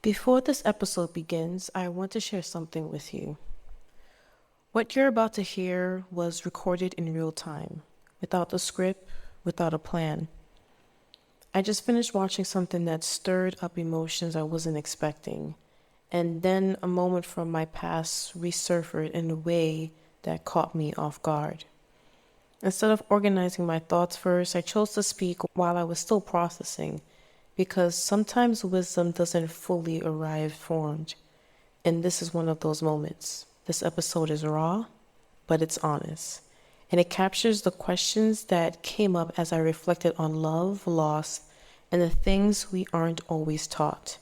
Before this episode begins, I want to share something with you. What you're about to hear was recorded in real time, without a script, without a plan. I just finished watching something that stirred up emotions I wasn't expecting, and then a moment from my past resurfaced in a way that caught me off guard. Instead of organizing my thoughts first, I chose to speak while I was still processing, because sometimes wisdom doesn't fully arrive formed. And this is one of those moments. This episode is raw, but it's honest. And it captures the questions that came up as I reflected on love, loss, and the things we aren't always taught.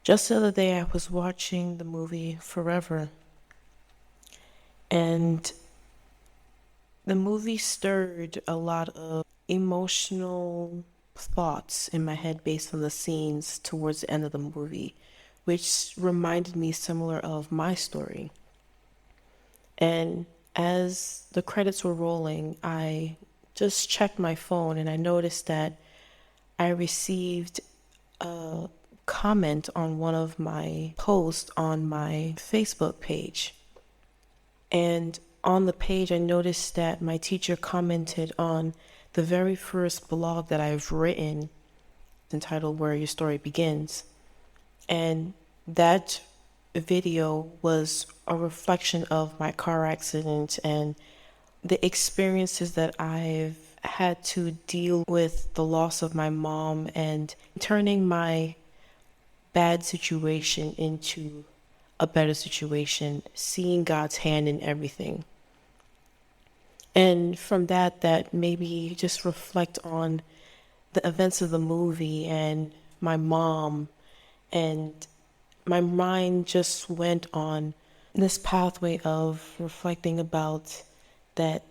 Just the other day, I was watching the movie Forever, and the movie stirred a lot of emotional thoughts in my head based on the scenes towards the end of the movie, which reminded me similar of my story. And as the credits were rolling, I just checked my phone and I noticed that I received a comment on one of my posts on my Facebook page. And on the page, I noticed that my teacher commented on the very first blog that I've written entitled Where Your Story Begins. And that video was a reflection of my car accident and the experiences that I've had to deal with the loss of my mom and turning my bad situation into a better situation, seeing God's hand in everything. And from that made me just reflect on the events of the movie and my mom, and my mind just went on this pathway of reflecting about that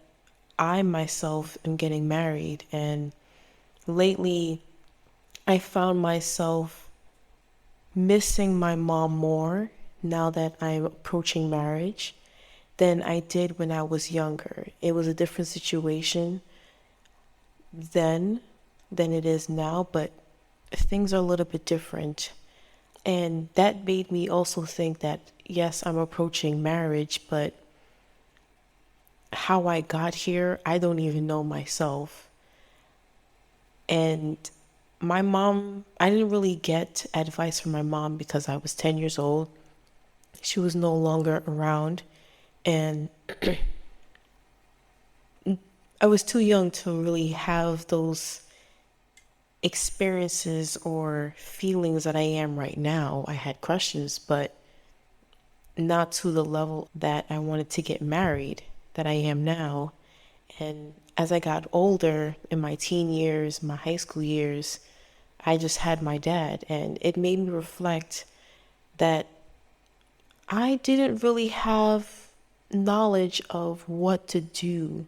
I myself am getting married, and lately I found myself missing my mom more now that I'm approaching marriage than I did when I was younger. It was a different situation then than it is now, but things are a little bit different. And that made me also think that, yes, I'm approaching marriage, but how I got here, I don't even know myself. And my mom, I didn't really get advice from my mom because I was 10 years old. She was no longer around, and I was too young to really have those experiences or feelings that I am right now. I had crushes, but not to the level that I wanted to get married that I am now. And as I got older in my teen years, my high school years, I just had my dad, and it made me reflect that I didn't really have knowledge of what to do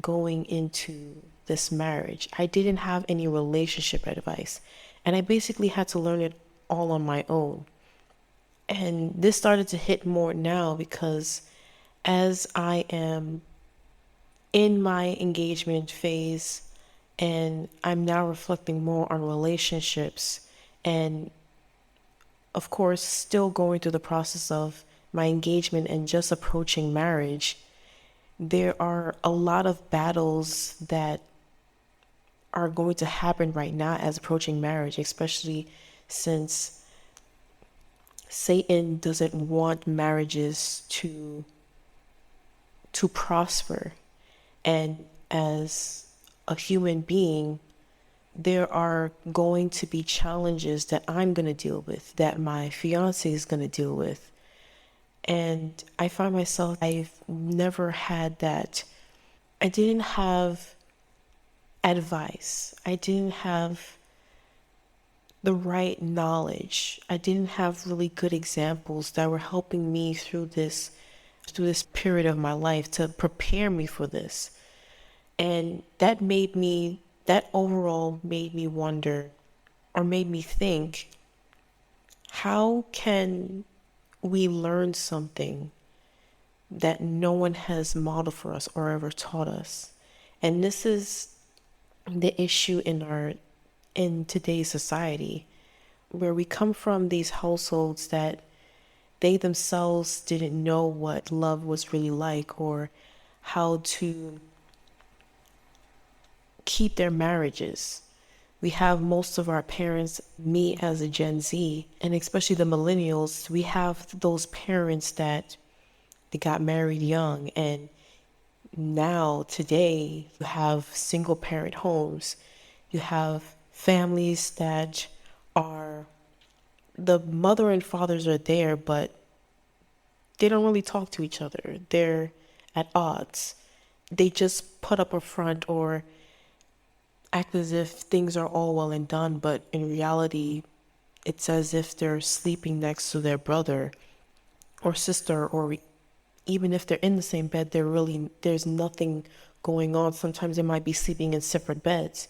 going into this marriage. I didn't have any relationship advice, and I basically had to learn it all on my own. And this started to hit more now because as I am in my engagement phase and I'm now reflecting more on relationships, and of course still going through the process of my engagement and just approaching marriage, there are a lot of battles that are going to happen right now as approaching marriage, especially since Satan doesn't want marriages to prosper. And as a human being, there are going to be challenges that I'm going to deal with, that my fiance is going to deal with. And I find myself, I've never had that. I didn't have advice. I didn't have the right knowledge. I didn't have really good examples that were helping me through this period of my life to prepare me for this. And that overall made me wonder, or made me think, how can we learn something that no one has modeled for us or ever taught us? And this is the issue in today's society. where we come from these households that they themselves didn't know what love was really like or how to keep their marriages. We have most of our parents, me as a Gen Z, and especially the millennials, we have those parents that they got married young, and now today you have single parent homes. You have families that are, the mother and fathers are there, but they don't really talk to each other. They're at odds. They just put up a front or act as if things are all well and done, but in reality, it's as if they're sleeping next to their brother or sister, or even if they're in the same bed, there's nothing going on. Sometimes they might be sleeping in separate beds,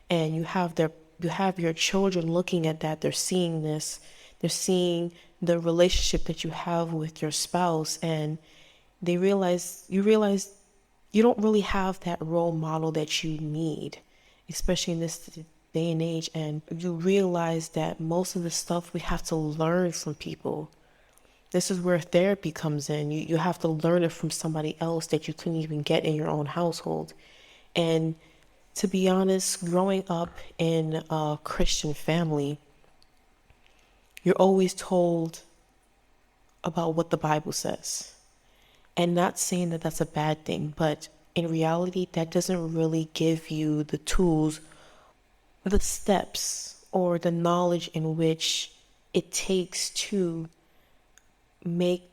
and you have your children looking at that. They're seeing this. They're seeing the relationship that you have with your spouse, and you realize you don't really have that role model that you need, especially in this day and age. And you realize that most of the stuff we have to learn from people. This is where therapy comes in. You have to learn it from somebody else that you couldn't even get in your own household. And to be honest, growing up in a Christian family, you're always told about what the Bible says. And not saying that that's a bad thing, but in reality, that doesn't really give you the tools, the steps, or the knowledge in which it takes to make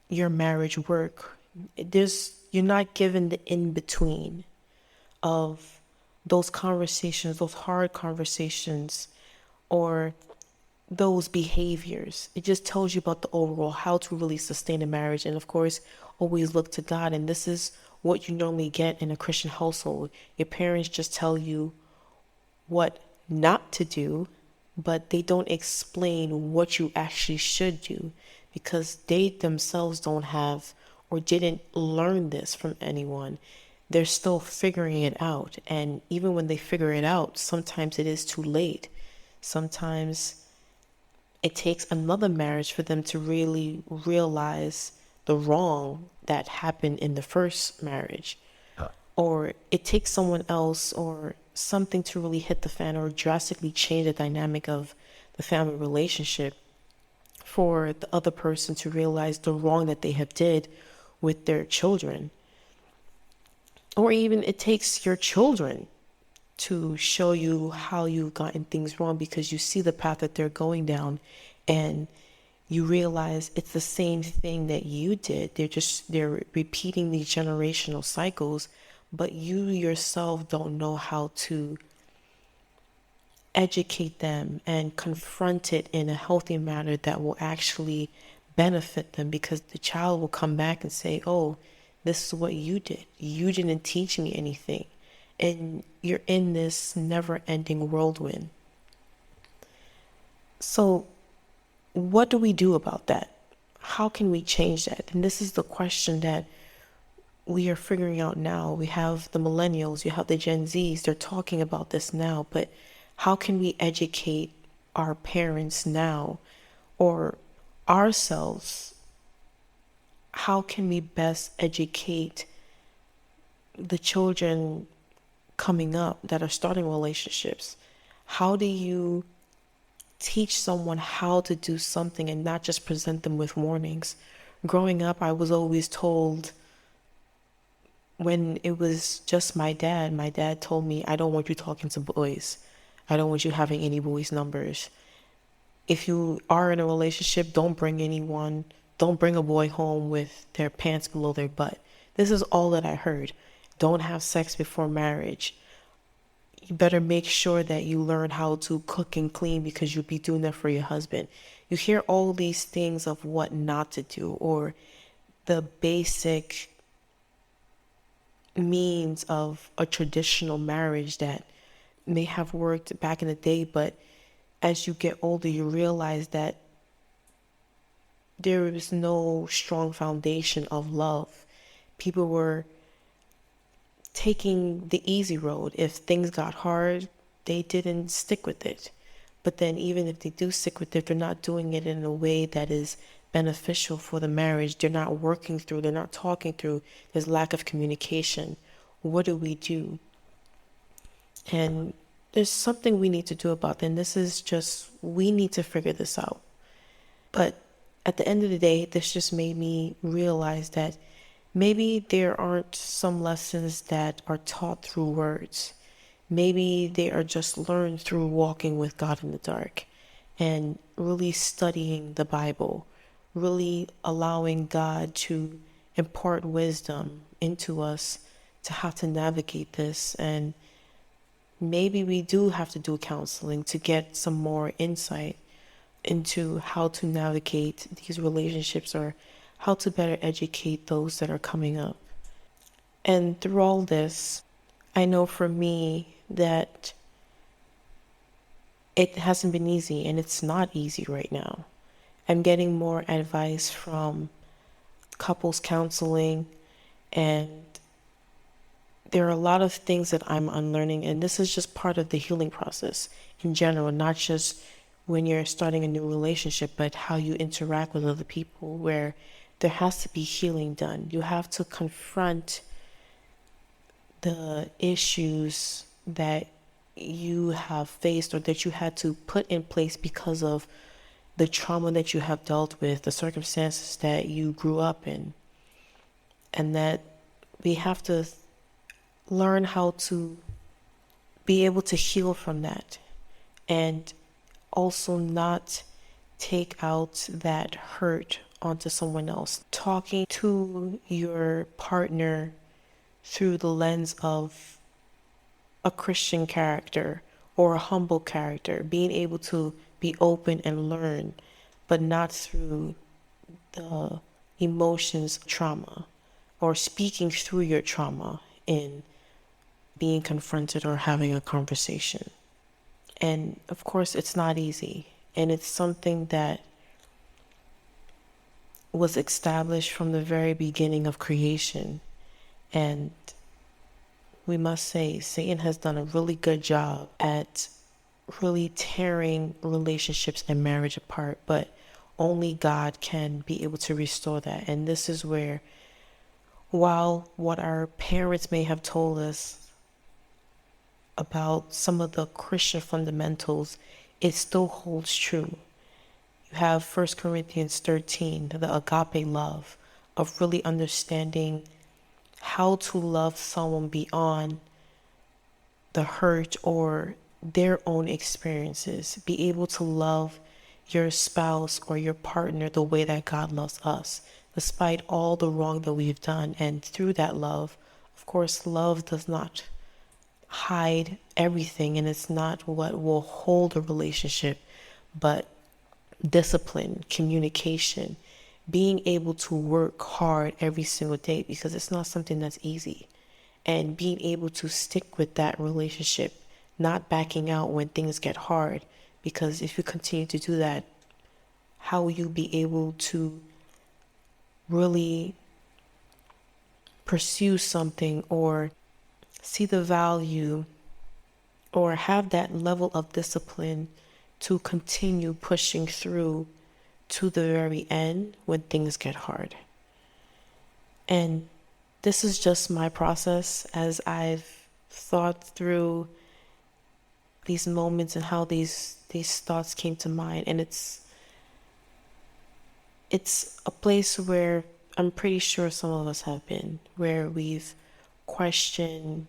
your marriage work. You're not given the in between of those conversations, those hard conversations, or those behaviors. It just tells you about the overall how to really sustain a marriage. And of course, always look to God. And this is what you normally get in a Christian household. Your parents just tell you what not to do, but they don't explain what you actually should do because they themselves don't have or didn't learn this from anyone. They're still figuring it out. And even when they figure it out, sometimes it is too late. Sometimes it takes another marriage for them to really realize the wrong that happened in the first marriage. Or it takes someone else or something to really hit the fan or drastically change the dynamic of the family relationship for the other person to realize the wrong that they have did with their children. Or even it takes your children to show you how you've gotten things wrong because you see the path that they're going down and you realize it's the same thing that you did. They're repeating these generational cycles, but you yourself don't know how to educate them and confront it in a healthy manner that will actually benefit them, because the child will come back and say, oh, this is what you did. You didn't teach me anything. And you're in this never-ending whirlwind. So what do we do about that? How can we change that? And this is the question that we are figuring out now. We have the millennials, you have the Gen Zs, they're talking about this now, but how can we educate our parents now or ourselves? How can we best educate the children coming up that are starting relationships? How do you teach someone how to do something and not just present them with warnings? Growing up, I was always told, when it was just my dad told me, I don't want you talking to boys. I don't want you having any boys' numbers. If you are in a relationship, don't bring a boy home with their pants below their butt. This is all that I heard. Don't have sex before marriage. You better make sure that you learn how to cook and clean because you'll be doing that for your husband. You hear all these things of what not to do, or the basic means of a traditional marriage that may have worked back in the day, but as you get older, you realize that there is no strong foundation of love. People were taking the easy road. If things got hard, they didn't stick with it. But then even if they do stick with it, they're not doing it in a way that is beneficial for the marriage. They're not working through, they're not talking through. There's lack of communication. What do we do? And there's something we need to do about that. And this is just, we need to figure this out. But at the end of the day, this just made me realize that maybe there aren't some lessons that are taught through words. Maybe they are just learned through walking with God in the dark and really studying the Bible, really allowing God to impart wisdom into us to how to navigate this. And maybe we do have to do counseling to get some more insight into how to navigate these relationships or how to better educate those that are coming up. And through all this, I know for me that it hasn't been easy, and it's not easy right now. I'm getting more advice from couples counseling, and there are a lot of things that I'm unlearning, and this is just part of the healing process in general, not just when you're starting a new relationship, but how you interact with other people, where there has to be healing done. You have to confront the issues that you have faced or that you had to put in place because of the trauma that you have dealt with, the circumstances that you grew up in, and that we have to learn how to be able to heal from that and also not take out that hurt onto someone else. Talking to your partner through the lens of a Christian character or a humble character, being able to be open and learn, but not through the emotions of trauma or speaking through your trauma in being confronted or having a conversation. And of course, it's not easy. And it's something that was established from the very beginning of creation. And we must say, Satan has done a really good job at really tearing relationships and marriage apart, but only God can be able to restore that. And this is where, while what our parents may have told us about some of the Christian fundamentals, it still holds true. You have 1 Corinthians 13, the agape love of really understanding how to love someone beyond the hurt or their own experiences. Be able to love your spouse or your partner the way that God loves us, despite all the wrong that we've done. And through that love, of course, love does not hide everything, and it's not what will hold a relationship, but discipline, communication, being able to work hard every single day, because it's not something that's easy, and being able to stick with that relationship, not backing out when things get hard, because if you continue to do that, how will you be able to really pursue something or see the value or have that level of discipline to continue pushing through to the very end when things get hard? And this is just my process as I've thought through these moments and how these thoughts came to mind. And it's a place where I'm pretty sure some of us have been, where we've questioned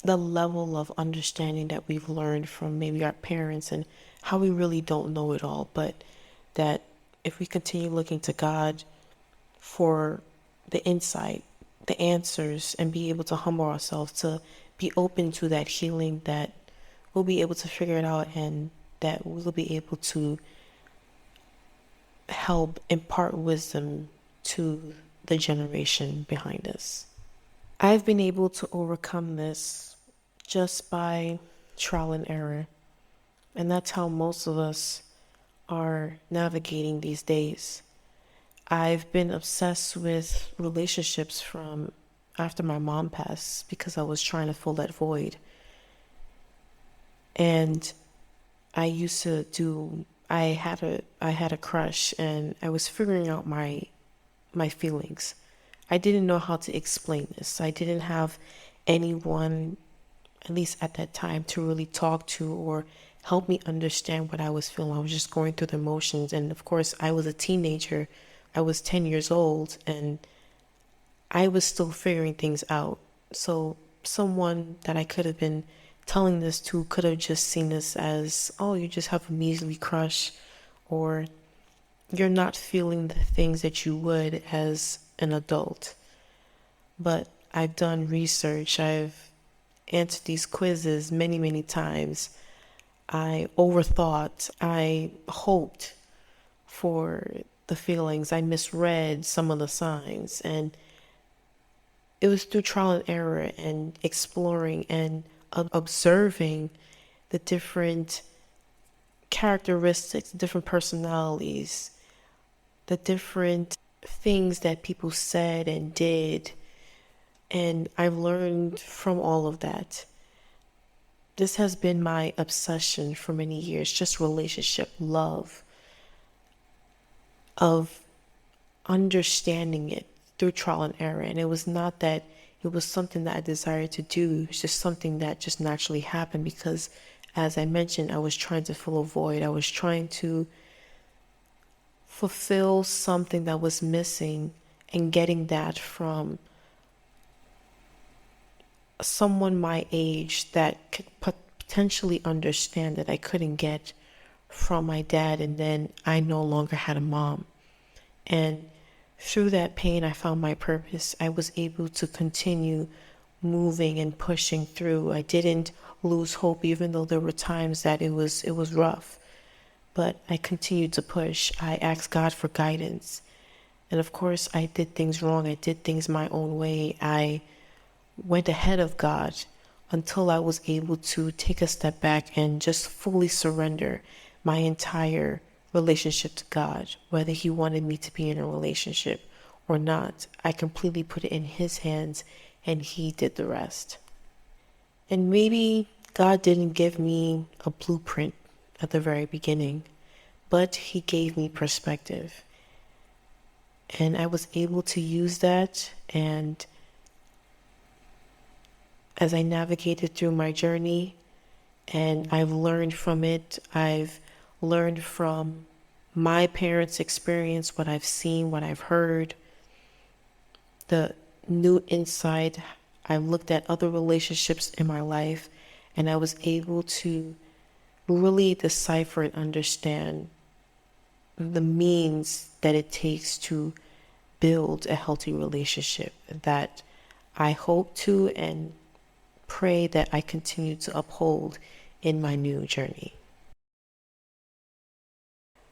the level of understanding that we've learned from maybe our parents and how we really don't know it all, but that if we continue looking to God for the insight, the answers, and be able to humble ourselves to be open to that healing, that we'll be able to figure it out and that we'll be able to help impart wisdom to the generation behind us. I've been able to overcome this just by trial and error. And that's how most of us are navigating these days. I've been obsessed with relationships from after my mom passed because I was trying to fill that void. And I had a crush, and I was figuring out my feelings. I didn't know how to explain this. I didn't have anyone, at least at that time, to really talk to or help me understand what I was feeling. I was just going through the motions. And of course, I was a teenager. I was 10 years old, and I was still figuring things out. So someone that I could have been telling this to could have just seen this as, oh, you just have a measly crush, or you're not feeling the things that you would as an adult. But I've done research. I've answered these quizzes many, many times. I overthought. I hoped for the feelings. I misread some of the signs. And it was through trial and error and exploring and observing the different characteristics, different personalities, the different things that people said and did. And I've learned from all of that. This has been my obsession for many years, just relationship, love, of understanding it through trial and error. And it was not that it was something that I desired to do, it's just something that just naturally happened because, as I mentioned, I was trying to fill a void. I was trying to fulfill something that was missing, and getting that from someone my age that could potentially understand that I couldn't get from my dad. And then I no longer had a mom. And through that pain, I found my purpose. I was able to continue moving and pushing through. I didn't lose hope, even though there were times that it was rough. But I continued to push. I asked God for guidance. And of course, I did things wrong. I did things my own way. I went ahead of God until I was able to take a step back and just fully surrender my entire relationship to God, whether He wanted me to be in a relationship or not. I completely put it in His hands, and He did the rest. And maybe God didn't give me a blueprint at the very beginning, but He gave me perspective. And I was able to use that. And as I navigated through my journey, and I've learned from it, I've learned from my parents' experience, what I've seen, what I've heard, the new insight. I've looked at other relationships in my life, and I was able to really decipher and understand the means that it takes to build a healthy relationship that I hope to and pray that I continue to uphold in my new journey.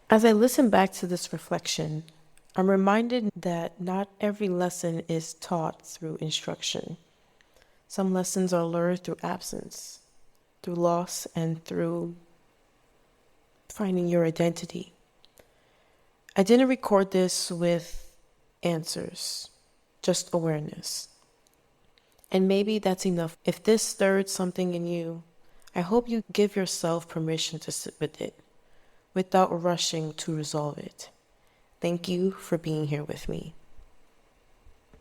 As I listen back to this reflection, I'm reminded that not every lesson is taught through instruction. Some lessons are learned through absence, through loss, and through finding your identity. I didn't record this with answers, just awareness. And maybe that's enough. If this stirred something in you, I hope you give yourself permission to sit with it without rushing to resolve it. Thank you for being here with me.